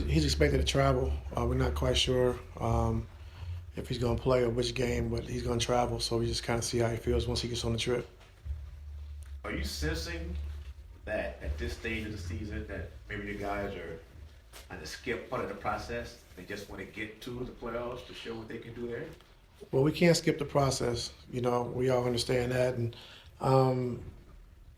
He's expected to travel. We're not quite sure if he's going to play or which game, but he's going to travel. So we just kind of see how he feels once he gets on the trip. Are you sensing that at this stage of the season that maybe the guys are trying to skip part of the process? They just want to get to the playoffs to show what they can do there? Well, we can't skip the process. We all understand that, and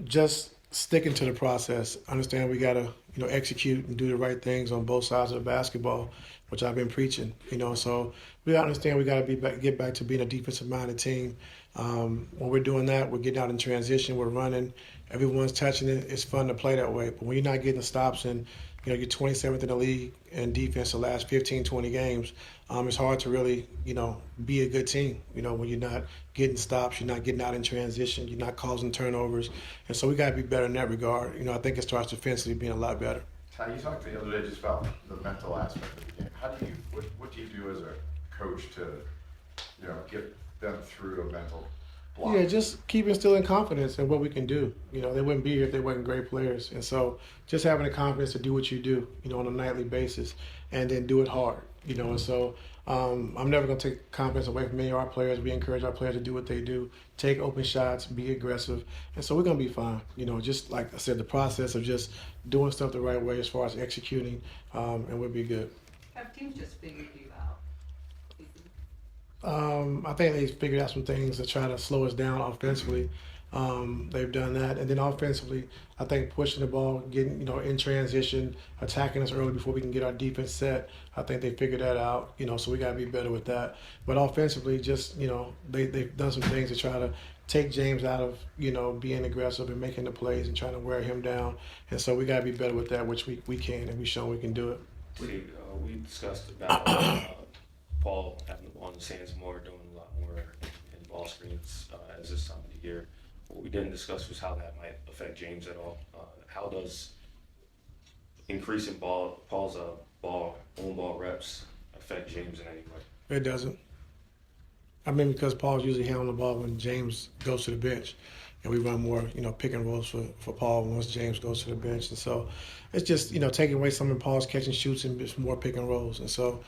just sticking to the process. Understand we got to execute and do the right things on both sides of the basketball, which I've been preaching. So we got to understand we got to get back to being a defensive minded team. When we're doing that, we're getting out in transition, we're running, everyone's touching it. It's fun to play that way. But when you're not getting the stops and you're 27th in the league in defense the last 15, 20 games, it's hard to really, be a good team. When you're not getting stops, you're not getting out in transition, you're not causing turnovers. And so we got to be better in that regard. I think it starts defensively being a lot better. Ty, you talked the other day just about the mental aspect of the game. What do you do as a coach to, get them through a mental block? Yeah, just keep instilling confidence in what we can do. They wouldn't be here if they weren't great players. And so just having the confidence to do what you do, on a nightly basis and then do it hard, And so I'm never going to take confidence away from any of our players. We encourage our players to do what they do, take open shots, be aggressive. And so we're going to be fine. Just like I said, the process of just doing stuff the right way as far as executing, and we'll be good. Have teams just figured you out? I think they figured out some things to try to slow us down offensively. They've done that, and then offensively, I think pushing the ball, getting in transition, attacking us early before we can get our defense set. I think they figured that out. So we got to be better with that. But offensively, just they've done some things to try to take James out of being aggressive and making the plays and trying to wear him down. And so we got to be better with that, which we can, and we've shown we can do it. We discussed about Paul having the ball in his hands more, doing a lot more in ball screens as this time of the year. What we didn't discuss was how that might affect James at all. How does increasing Paul's own ball reps affect James in any way? It doesn't. Because Paul's usually handling the ball when James goes to the bench. And we run more, pick and rolls for Paul once James goes to the bench. And so it's just, taking away some of Paul's catch and shoots and just more pick and rolls. And so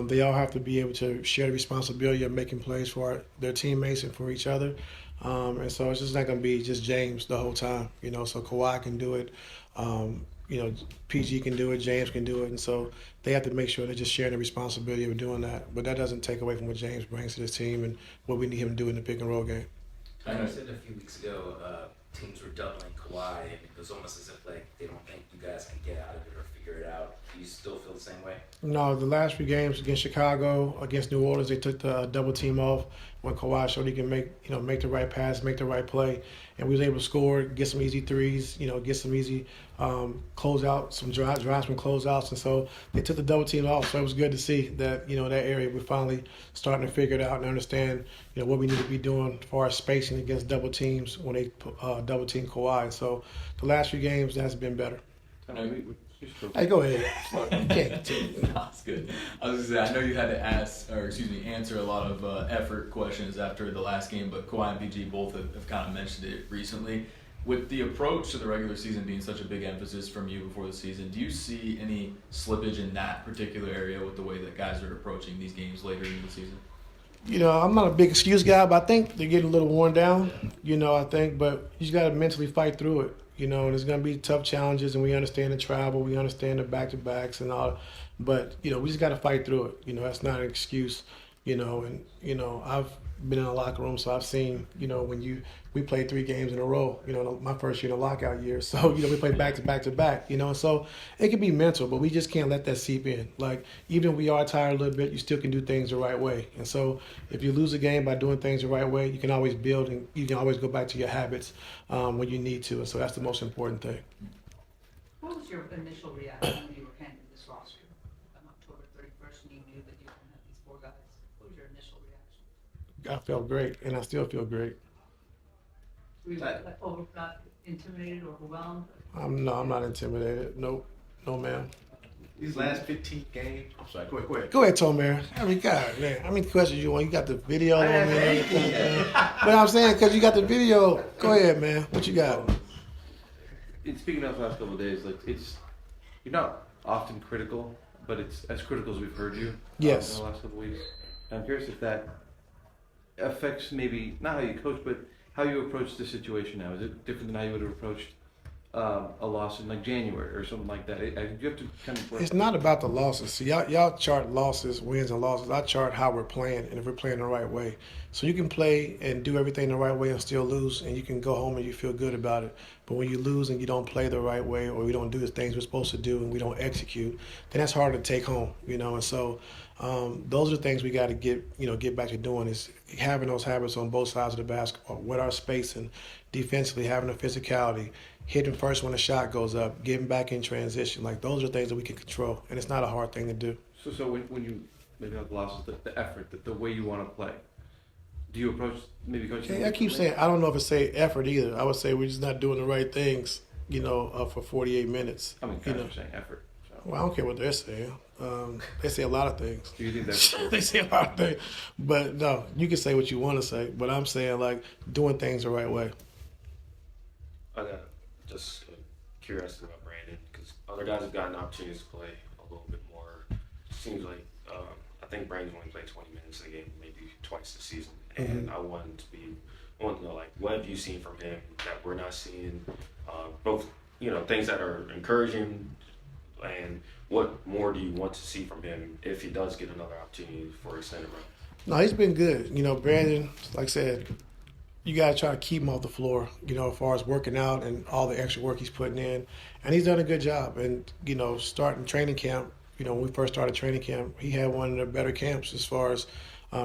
they all have to be able to share the responsibility of making plays for their teammates and for each other. And so it's just not going to be just James the whole time, So Kawhi can do it. PG can do it, James can do it. And so they have to make sure they're just sharing the responsibility of doing that. But that doesn't take away from what James brings to this team and what we need him to do in the pick and roll game. I know you said a few weeks ago teams were doubling Kawhi, and it was almost as if they don't think you guys can get out of it or figure it out. Do you still feel the same way? No, the last few games against Chicago, against New Orleans, they took the double team off when Kawhi showed he can make the right pass, make the right play, and we was able to score, get some easy threes, get some easy closeout, some drives from closeouts, and so they took the double team off. So it was good to see that that area we're finally starting to figure it out and understand what we need to be doing as far as spacing against double teams when they double team Kawhi. So the last few games that's been better. Hey, go ahead. You can't continue. No, it's good. I was gonna say, I know you had to answer a lot of effort questions after the last game, but Kawhi and PG both have kind of mentioned it recently. With the approach to the regular season being such a big emphasis from you before the season, do you see any slippage in that particular area with the way that guys are approaching these games later in the season? I'm not a big excuse guy, but I think they're getting a little worn down, I think, but you just got to mentally fight through it. And it's going to be tough challenges, and we understand the travel, we understand the back-to-backs and all, but, we just got to fight through it. That's not an excuse, and, I've been in a locker room, so I've seen, when we played 3 games in a row, my first year in a lockout year, so, we played back-to-back, and so it can be mental, but we just can't let that seep in. Like, even if we are tired a little bit, you still can do things the right way, and so if you lose a game by doing things the right way, you can always build and you can always go back to your habits when you need to, and so that's the most important thing. What was your initial reaction when you were handed this roster on October 31st and you knew that you were going to have these 4 guys? What was your initial reaction? I felt great, and I still feel great. Were you not intimidated or overwhelmed? I'm not intimidated. Nope. No, ma'am. These last 15 games, I'm sorry, go ahead. Go ahead, Tomer. God, man, how many questions you want? You got the video on me. But I'm saying, because you got the video, go ahead, man. What you got? Speaking of the last couple of days, you're not often critical, but it's as critical as we've heard you Yes. in the last couple of weeks. And I'm curious if that affects maybe not how you coach, but how you approach the situation now. Is it different than how you would have approached a loss in like January or something like that? You have to kind of. It's not about the losses. See, y'all chart losses, wins, and losses. I chart how we're playing and if we're playing the right way. So you can play and do everything the right way and still lose, and you can go home and you feel good about it. But when you lose and you don't play the right way, or we don't do the things we're supposed to do and we don't execute, then that's hard to take home, you know. And so those are the things we got to get back to doing, is having those habits on both sides of the basketball, with our spacing, defensively, having the physicality, hitting first when the shot goes up, getting back in transition. Like, those are things that we can control, and it's not a hard thing to do. So when you maybe have losses, the effort, the way you want to play, do you approach maybe coaching? I keep saying, I don't know if it's say effort either. I would say we're just not doing the right things, for 48 minutes. I mean, guys are saying effort. So. Well, I don't care what they're saying. They say a lot of things. Do you think that's They say a lot of things. But no, you can say what you want to say. But I'm saying, like, doing things the right way. I got just curiosity about Brandon, because other guys have gotten opportunities to play a little bit more. Seems like I think Brandon's only played 20 minutes a game, maybe twice this season. And I wanted to know, like, what have you seen from him that we're not seeing? Both, things that are encouraging, and what more do you want to see from him if he does get another opportunity for extended run? No, he's been good. Brandon, like I said, you got to try to keep him off the floor, as far as working out and all the extra work he's putting in. And he's done a good job. And, starting training camp, when we first started training camp, he had one of the better camps as far as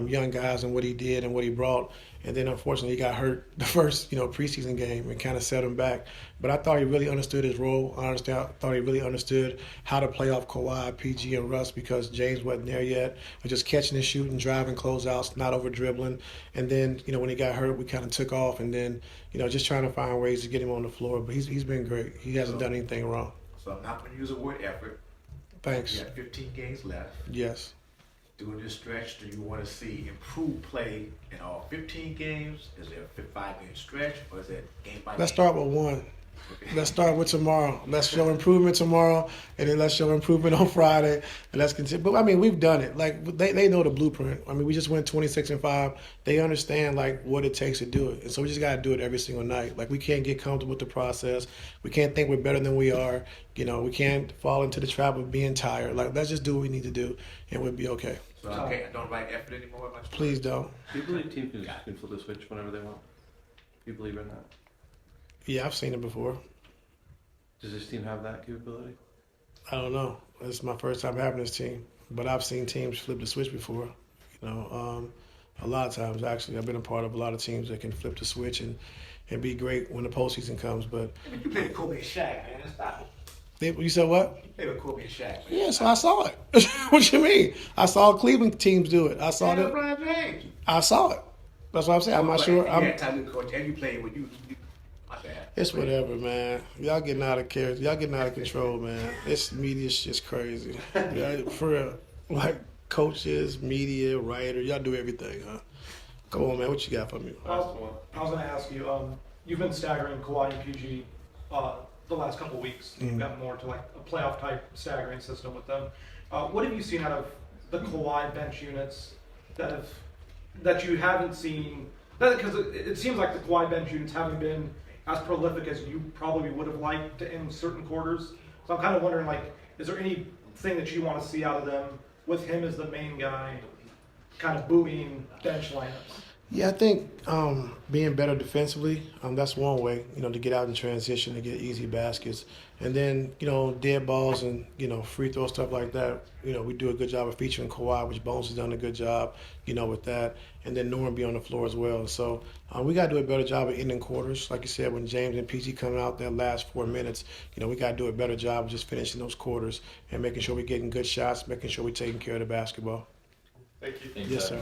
young guys and what he did and what he brought. And then, unfortunately, he got hurt the first, preseason game and kind of set him back. But I thought he really understood his role. I thought he really understood how to play off Kawhi, PG, and Russ, because James wasn't there yet. But just catching and shooting, driving closeouts, not over dribbling. And then, when he got hurt, we kind of took off. And then, just trying to find ways to get him on the floor. But he's been great. He hasn't done anything wrong. So I'm not going to use the word effort. Thanks. You got 15 games left. Yes. During this stretch, do you want to see improved play in all 15 games? Is it a 5-game stretch, or is it game by game? Let's start with one. Let's start with tomorrow. Let's show improvement tomorrow, and then let's show improvement on Friday, and let's continue. But, we've done it. Like, they know the blueprint. We just went 26-5. They understand, like, what it takes to do it. And so we just got to do it every single night. Like, we can't get comfortable with the process. We can't think we're better than we are. We can't fall into the trap of being tired. Like, let's just do what we need to do, and we'll be okay. So I don't write effort anymore? Please don't. Do you believe teams can flip the switch whenever they want? Do you believe in that? Yeah, I've seen it before. Does this team have that capability? I don't know. It's my first time having this team, but I've seen teams flip the switch before. A lot of times, actually. I've been a part of a lot of teams that can flip the switch and be great when the postseason comes. But You played with Kobe and Shaq, man. Stop it. you said what? You played with Kobe and Shaq, man. Yeah, so I saw it. What you mean? I saw Cleveland teams do it. I saw that. LeBron James. I saw it. That's what I'm saying. I'm not sure. Yeah, time to coach, and you played with you. My bad. It's whatever, man. Y'all getting out of character. Y'all getting out of control, man. This media's just crazy. Yeah, for real. Like, coaches, media, writer, y'all do everything, huh? Come on, man. What you got for me? I was going to ask you, you've been staggering Kawhi and PG the last couple of weeks. You've gotten more to like a playoff type staggering system with them. What have you seen out of the Kawhi bench units that you haven't seen? Because it seems like the Kawhi bench units haven't been as prolific as you probably would have liked in certain quarters. So I'm kind of wondering, like, is there anything that you want to see out of them with him as the main guy, kind of buoying bench lineups? Yeah, I think being better defensively, that's one way, to get out in transition and get easy baskets. And then, dead balls and, free throw stuff like that, we do a good job of featuring Kawhi, which Bones has done a good job, with that. And then Norman be on the floor as well. So we got to do a better job of ending quarters. Like you said, when James and PG come out their last 4 minutes, we got to do a better job of just finishing those quarters and making sure we're getting good shots, making sure we're taking care of the basketball. Thank you. Yes, sir.